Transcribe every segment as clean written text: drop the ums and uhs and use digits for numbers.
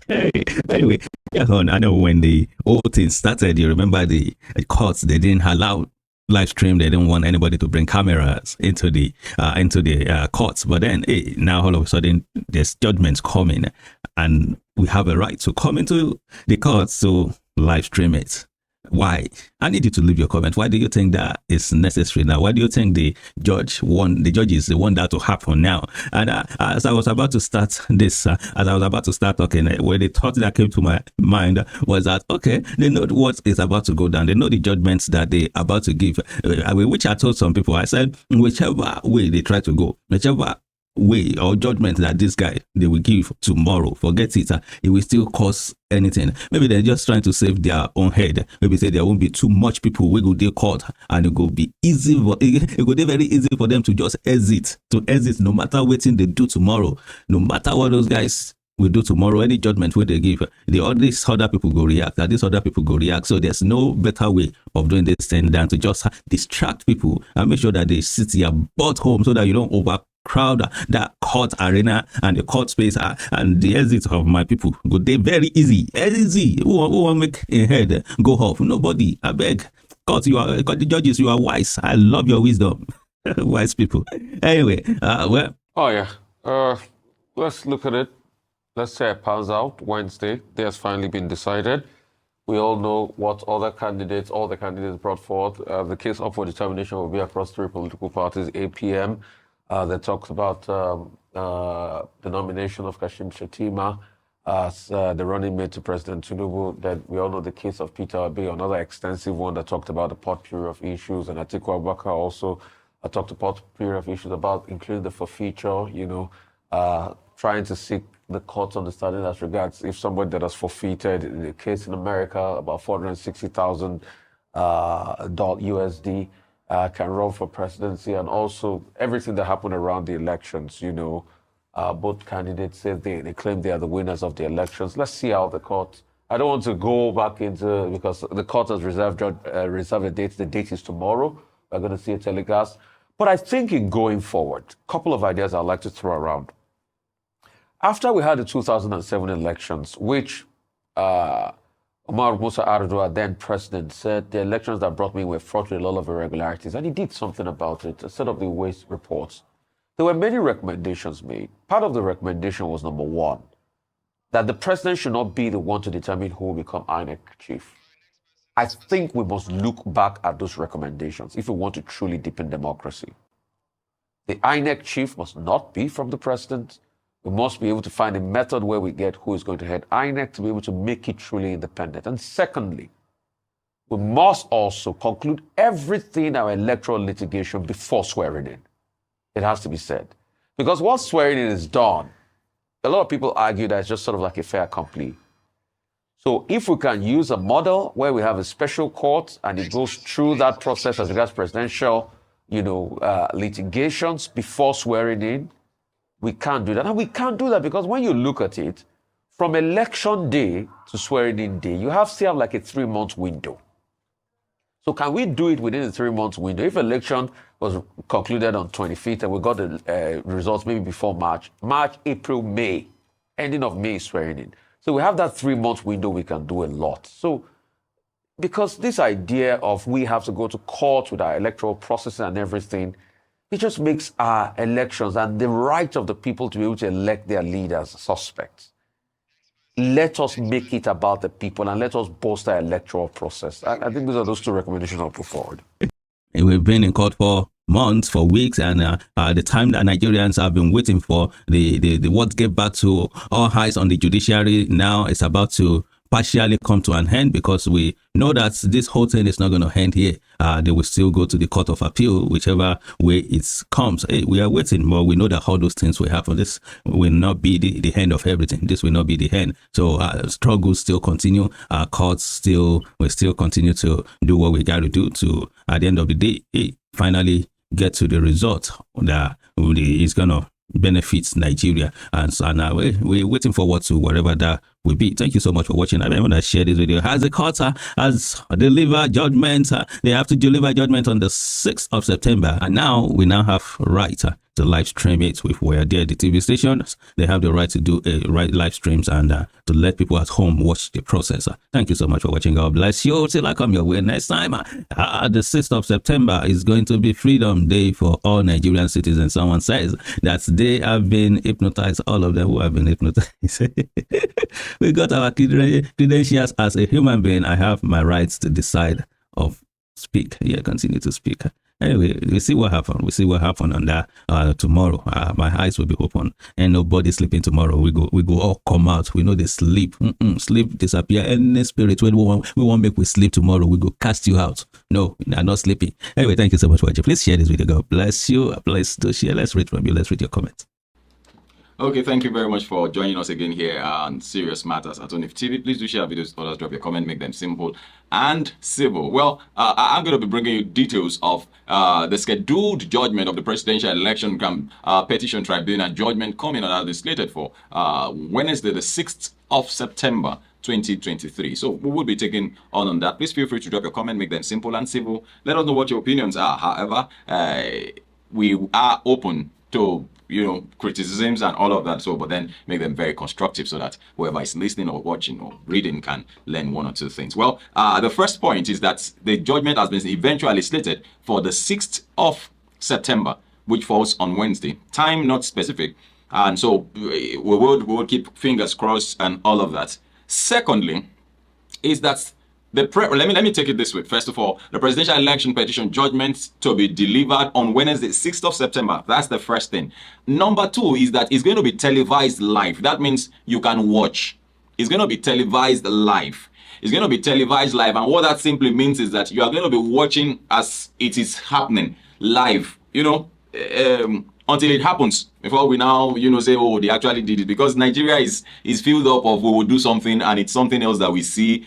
Anyway, yeah, I know when the whole thing started, you remember the courts, they didn't allow live stream. They didn't want anybody to bring cameras into the courts. But then, hey, now all of a sudden, there's judgments coming, and we have a right to come into the courts to live stream it. Why? I need you to leave your comment. Why do you think that is necessary now? Why do you think the judge is the one that to happen now? And as I was about to start this, as I was about to start talking, where the thought that came to my mind was that, okay, they know what is about to go down. They know the judgments that they about to give, which I told some people, I said, whichever way they try to go, whichever way or judgment that this guy they will give tomorrow, forget it, it will still cause anything. Maybe they're just trying to save their own head. Maybe say there won't be too much people we go they court, and it will be easy it will be very easy for them to just exit no matter what they do tomorrow, no matter what those guys will do tomorrow. Any judgment where they give, all these other people go react, and these other people go react. So there's no better way of doing this thing than to just distract people and make sure that they sit here butt home, so that you don't overcrowd that court arena and the court space, and the exit of my people go they very easy. Who want make a head go off? Nobody. I beg. God, the judges, you are wise. I love your wisdom. Wise people. Anyway, well. Oh yeah. Let's look at it. Let's say it pans out Wednesday. Day has finally been decided. We all know what all the candidates brought forth. The case up for determination will be across 3 political parties, 8 p.m. They talked about the nomination of Kashim Shettima as the running mate to President Tinubu. Then we all know the case of Peter Obi, another extensive one that talked about the potpourri of issues. And Atiku Abubakar also talked about potpourri of issues about including the forfeiture, trying to seek the court's understanding as regards if somebody that has forfeited, in the case in America, about $460,000 USD, can run for presidency, and also everything that happened around the elections. Both candidates say they claim they are the winners of the elections. Let's see how the court. I don't want to go back into, because the court has reserved a date. The date is tomorrow. We're going to see a telecast. But I think in going forward, a couple of ideas I'd like to throw around. After we had the 2007 elections, which Omar Musa Yar'Adua, then president, said the elections that brought me were fraught with a lot of irregularities, and he did something about it, a set of the waste reports. There were many recommendations made. Part of the recommendation was, number one, that the president should not be the one to determine who will become INEC chief. I think we must look back at those recommendations if we want to truly deepen democracy. The INEC chief must not be from the president. We must be able to find a method where we get who is going to head INEC to be able to make it truly independent. And secondly, we must also conclude everything in our electoral litigation before swearing in. It has to be said. Because once swearing in is done, a lot of people argue that it's just sort of like a fait accompli. So if we can use a model where we have a special court and it goes through that process as regards presidential, litigations before swearing in, we can't do that. And we can't do that because when you look at it, from election day to swearing in day, you still have like a 3-month window. So can we do it within the 3-month window? If election was concluded on 25th and we got the results maybe before March, April, May, ending of May swearing in. So we have that 3-month window, we can do a lot. So because this idea of we have to go to court with our electoral process and everything, it just makes our elections and the right of the people to be able to elect their leaders suspect. Let us make it about the people and let us bolster our electoral process. I think those are those 2 recommendations I'll put forward. We've been in court for months, for weeks, and the time that Nigerians have been waiting for the what gave back to all eyes on the judiciary now is about to partially come to an end, because we know that this whole thing is not going to end here. They will still go to the Court of Appeal, whichever way it comes. Hey, we are waiting, but we know that all those things will happen. This will not be the end of everything. This will not be the end. So struggles still continue. Courts will still continue to do what we got to do to, at the end of the day, finally get to the result that is going to benefits Nigeria, and so now we're waiting forward to whatever that will be. Thank you so much for watching. I want to share this video. As the court has delivered judgment, they have to deliver judgment on the 6th of September, and now we now have right to live stream it. If we are there, the TV stations, they have the right to do live streams and to let people at home watch the process. Thank you so much for watching. God bless you. Till I come your way next time. The 6th of September is going to be Freedom Day for all Nigerian citizens. Someone says that they have been hypnotized. All of them who have been hypnotized. We got our credentials as a human being. I have my rights to decide of speak. Yeah, continue to speak. Anyway, we see what happened. We see what happened on that tomorrow. My eyes will be open, and nobody sleeping tomorrow. We go all come out. We know they sleep. Sleep disappear. Any spirit we won't make we sleep tomorrow. We go cast you out. No, we are not sleeping. Anyway, thank you so much for watching. Please share this video. God bless you. Please do share. Let's read from you. Let's read your comments. Okay, thank you very much for joining us again here on Serious Matters at Onif TV. Please do share videos, others drop your comment, make them simple and civil. Well, I'm going to be bringing you details of the scheduled judgment of the Presidential Election Petition Tribunal Judgment coming on as slated for Wednesday, the 6th of September 2023. So we will be taking on that. Please feel free to drop your comment, make them simple and civil. Let us know what your opinions are. However, we are open to criticisms and all of that, but then make them very constructive so that whoever is listening or watching or reading can learn one or two things. Well, the first point is that the judgment has been eventually slated for the 6th of September, which falls on Wednesday. Time not specific, and so we will keep fingers crossed and all of that. Secondly, is that let me take it this way. First of all, the Presidential Election Petition Judgment to be delivered on Wednesday, 6th of September. That's the first thing. Number two is that it's going to be televised live. That means you can watch. It's going to be televised live. It's going to be televised live. And what that simply means is that you are going to be watching as it is happening live, until it happens, before we now, say, oh, they actually did it. Because Nigeria is filled up of we will do something and it's something else that we see.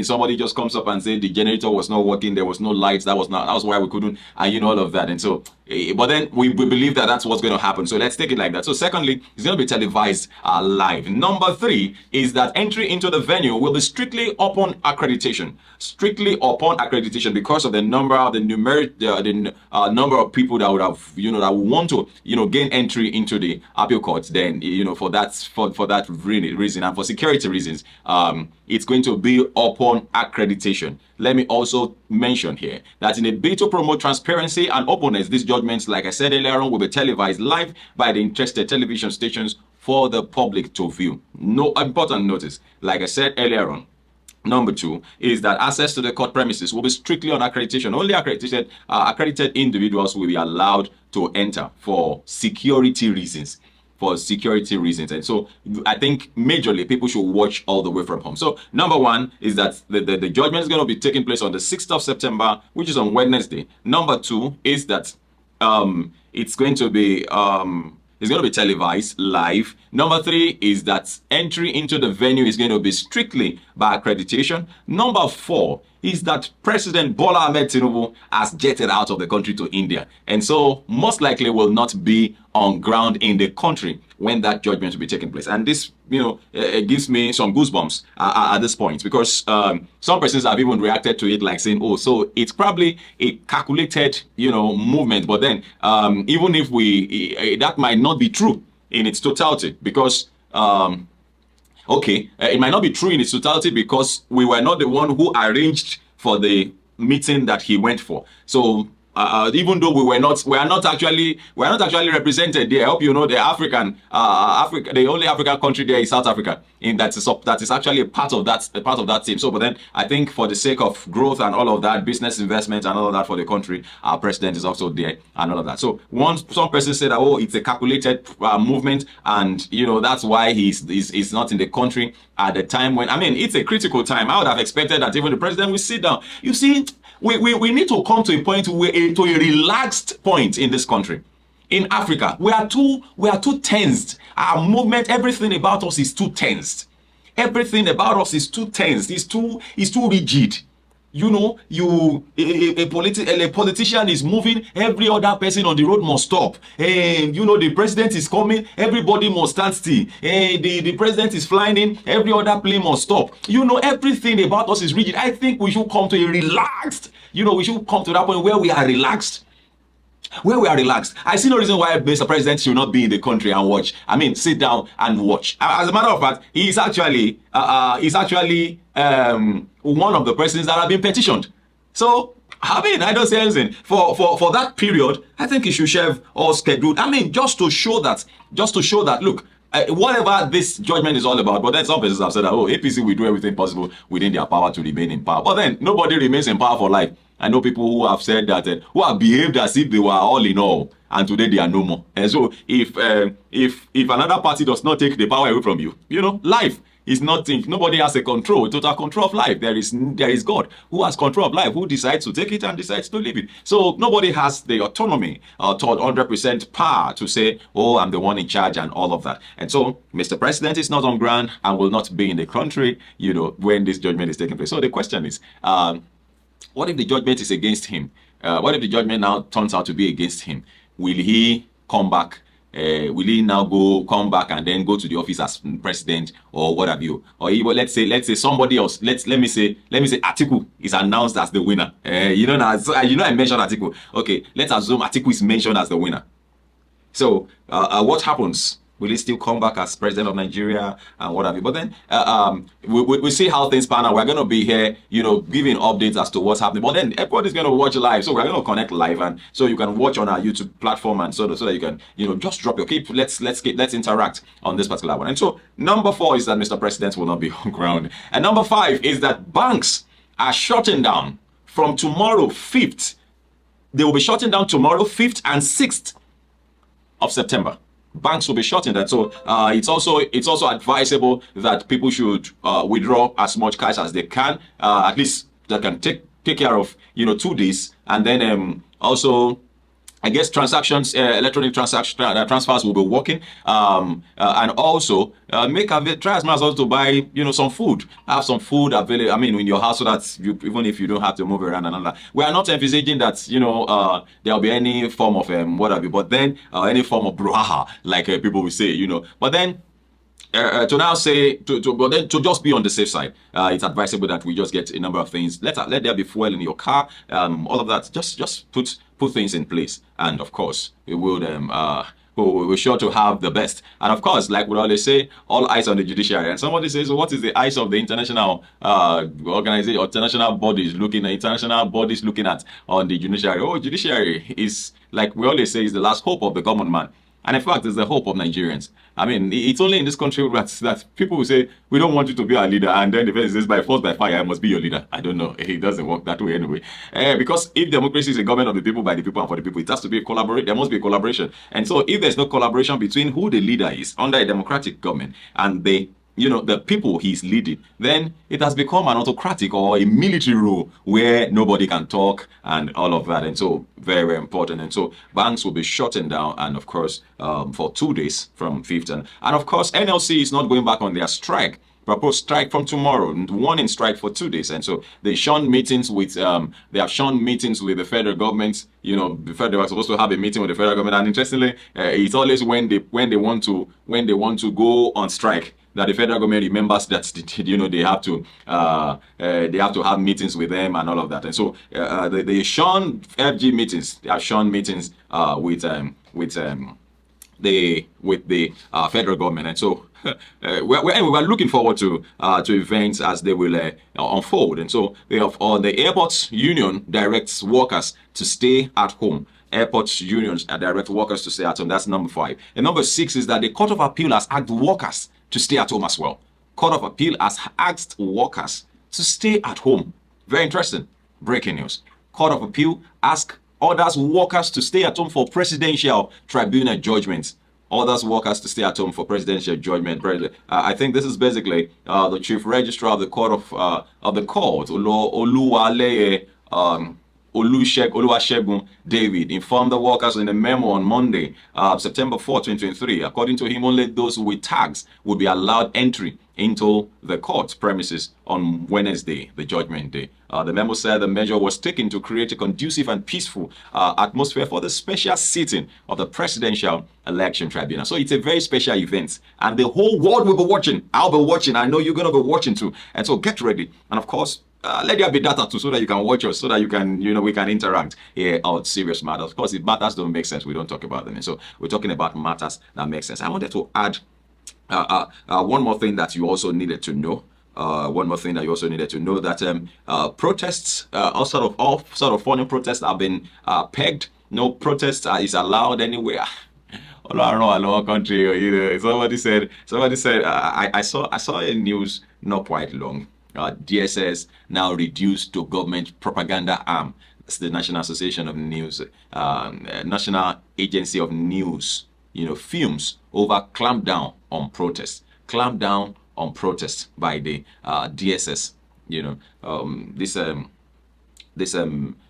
Somebody just comes up and say the generator was not working, there was no lights, that was why we couldn't, and all of that. And so, but then we believe that that's what's going to happen. So let's take it like that. So secondly, it's going to be televised live. Number three is that entry into the venue will be strictly upon accreditation. Strictly upon accreditation, because of the number of the number of people that would have, that would want to, gain entry into the appeal court. Then, for that reason and for security reasons, it's going to be upon accreditation. Let me also mention here that in a bid to promote transparency and openness, these judgments, like I said earlier on, will be televised live by the interested television stations for the public to view. No important notice, like I said earlier on. Number two is that access to the court premises will be strictly on accreditation. Only accredited individuals will be allowed to enter for security reasons. And so I think majorly people should watch all the way from home. So number one is that the judgment is going to be taking place on the 6th of September, which is on Wednesday. Number two is that it's going to be televised live. Number three is that entry into the venue is going to be strictly by accreditation. Number four is that President Bola Ahmed Tinubu has jetted out of the country to India, and so most likely will not be on ground in the country when that judgment will be taking place. And this, it gives me some goosebumps at this point, because some persons have even reacted to it like saying, oh, so it's probably a calculated, movement. But then even if that might not be true in its totality, because it might not be true in its totality because we were not the one who arranged for the meeting that he went for. So even though we are not actually represented there. I hope you know the the only African country there is South Africa, that is actually a part of that team. So, but then I think for the sake of growth and all of that, business investment and all of that for the country, our president is also there and all of that. So some person said that, oh, it's a calculated movement, and that's why he's not in the country at the time when, it's a critical time. I would have expected that even the president will sit down. You see, we need to come to a point to a relaxed point in this country. In Africa, we are too tensed. Our movement, everything about us is too tensed. Everything about us is too tense. It's too rigid. you know, a politician is moving, every other person on the road must stop. And you know, the president is coming, everybody must stand still. And the president is flying in, every other plane must stop. You know, everything about us is rigid. I think we should come to a relaxed, you know, we should come to that point where we are relaxed. I see no reason why Mr. President should not be in the country and watch. I mean, sit down and watch. As a matter of fact, he's actually one of the presidents that have been petitioned. So, I mean, I don't say anything. For that period, I think he should have all scheduled. I mean, just to show that, look, whatever this judgment is all about, but then some persons have said that, oh, APC will do everything possible within their power to remain in power. But then nobody remains in power for life. I know people who have said that, who have behaved as if they were all in all, and today they are no more. And so, if another party does not take the power away from you, you know, life is nothing. Nobody has a total control of life. There is God who has control of life, who decides to take it and decides to leave it. So nobody has the autonomy or 100% power to say, oh, I'm the one in charge and all of that. And so Mr. President is not on ground and will not be in the country, you know, when this judgment is taking place. So the question is, what if the judgment is against him? What if the judgment now turns out to be against him? Will he come back? Will he now come back and then go to the office as president, or what have you? Or even, let's say somebody else. Let me say Atiku is announced as the winner. You know, now, you know, I mentioned Atiku. Okay, let's assume Atiku is mentioned as the winner. So what happens? Will he still come back as president of Nigeria and what have you? But then we see how things pan out. We're going to be here, you know, giving updates as to what's happening. But then everybody's going to watch live. So we're going to connect live, and so you can watch on our YouTube platform, and so that you can, you know, just drop your keep. Let's interact on this particular one. And so number 4 is that Mr. President will not be on ground. And number 5 is that banks are shutting down from tomorrow, 5th. They will be shutting down tomorrow, 5th and 6th of September. Banks will be shutting that. So it's also advisable that people should withdraw as much cash as they can, at least that can take care of, you know, 2 days. And then also, I guess transactions, electronic transfers will be working, and also try as much as to buy, you know, some food. Have some food available. I mean, in your house, so that you, even if you don't have to move around and all that. We are not envisaging that, you know, there will be any form of what have you, but then any form of brouhaha, like people will say, you know. But then to now say but then to just be on the safe side, it's advisable that we just get a number of things. Let there be fuel in your car, all of that. Just put things in place, and of course we will we're sure to have the best. And of course, like we always say, all eyes on the judiciary. And somebody says, what is the eyes of the international organization or international bodies looking at on the judiciary? Oh, judiciary is, like we always say, is the last hope of the common man. And in fact, it's the hope of Nigerians. I mean, it's only in this country that people will say, we don't want you to be our leader. And then the person says, by force, by fire, I must be your leader. I don't know. It doesn't work that way anyway. Because if democracy is a government of the people, by the people, and for the people, it has to be there must be a collaboration. And so if there's no collaboration between who the leader is under a democratic government and the people he's leading, then it has become an autocratic or a military rule where nobody can talk and all of that. And so very, very important. And so banks will be shutting down, and of course for 2 days from 5th. And of course NLC is not going back on their proposed strike from tomorrow, warning strike for 2 days. And so they have shunned meetings with the federal government. You know, the federal was supposed to have a meeting with the federal government, and interestingly, it's always when they want to go on strike that the federal government remembers that, you know, they have to have meetings with them and all of that. And so they shun FG meetings. They have shown meetings with the federal government. And so we're looking forward to events as they will unfold. And so the airports union directs workers to stay at home. Airports unions direct workers to stay at home. That's number 5. And number 6 is that the Court of Appeal has asked workers to stay at home as well. Court of Appeal has asked workers to stay at home. Very interesting. Breaking news. Court of Appeal orders workers to stay at home for presidential tribunal judgments. Orders workers to stay at home for presidential judgment. I think this is basically the chief registrar of the court Oluwaleye Oluwasegun David informed the workers in a memo on Monday, September 4, 2023. According to him, only those with tags will be allowed entry into the court premises on Wednesday, the judgment day. The memo said the measure was taken to create a conducive and peaceful atmosphere for the special sitting of the Presidential Election Tribunal. So it's a very special event, and the whole world will be watching. I'll be watching. I know you're going to be watching too. And so get ready. And of course, let there be data too, so that you can watch us, so that you can, we can interact here on Serious Matters. Of course, if matters don't make sense, we don't talk about them. And so we're talking about matters that make sense. I wanted to add one more thing that you also needed to know. That protests, all sort of foreign protests have been pegged. No protest is allowed anywhere. All around our country. Somebody said. I saw a news not quite long. DSS now reduced to government propaganda arm. It's the National Association of News, National Agency of News. Films over clamp down on protests. Clamp down on protests by the DSS.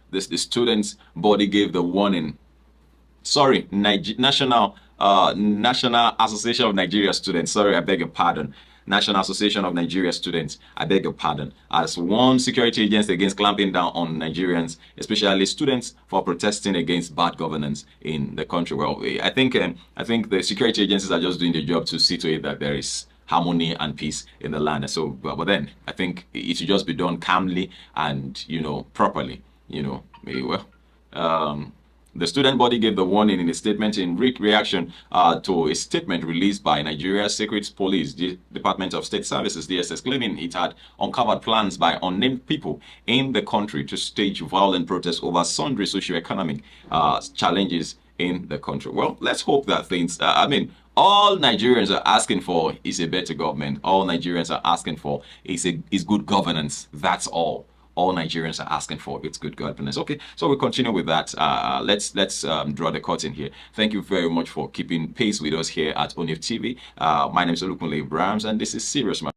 The students' body gave the warning. Sorry, National Association of Nigeria Students. Sorry, I beg your pardon. National Association of Nigeria Students, I beg your pardon, as warned security agents against clamping down on Nigerians, especially students, for protesting against bad governance in the country. Well, I think the security agencies are just doing their job to see to it that there is harmony and peace in the land. So, but then I think it should just be done calmly and properly. The student body gave the warning in a statement in reaction to a statement released by Nigeria's Secret Police, the Department of State Services, DSS, claiming it had uncovered plans by unnamed people in the country to stage violent protests over sundry socioeconomic challenges in the country. Well, let's hope that things, all Nigerians are asking for is a better government. All Nigerians are asking for is good governance. That's all. All Nigerians are asking for it's good governance. Okay, so we'll continue with that. Let's draw the curtain here. Thank you very much for keeping pace with us here at ONIF TV. My name is Olukunle Abrahams, and this is Serious Matters.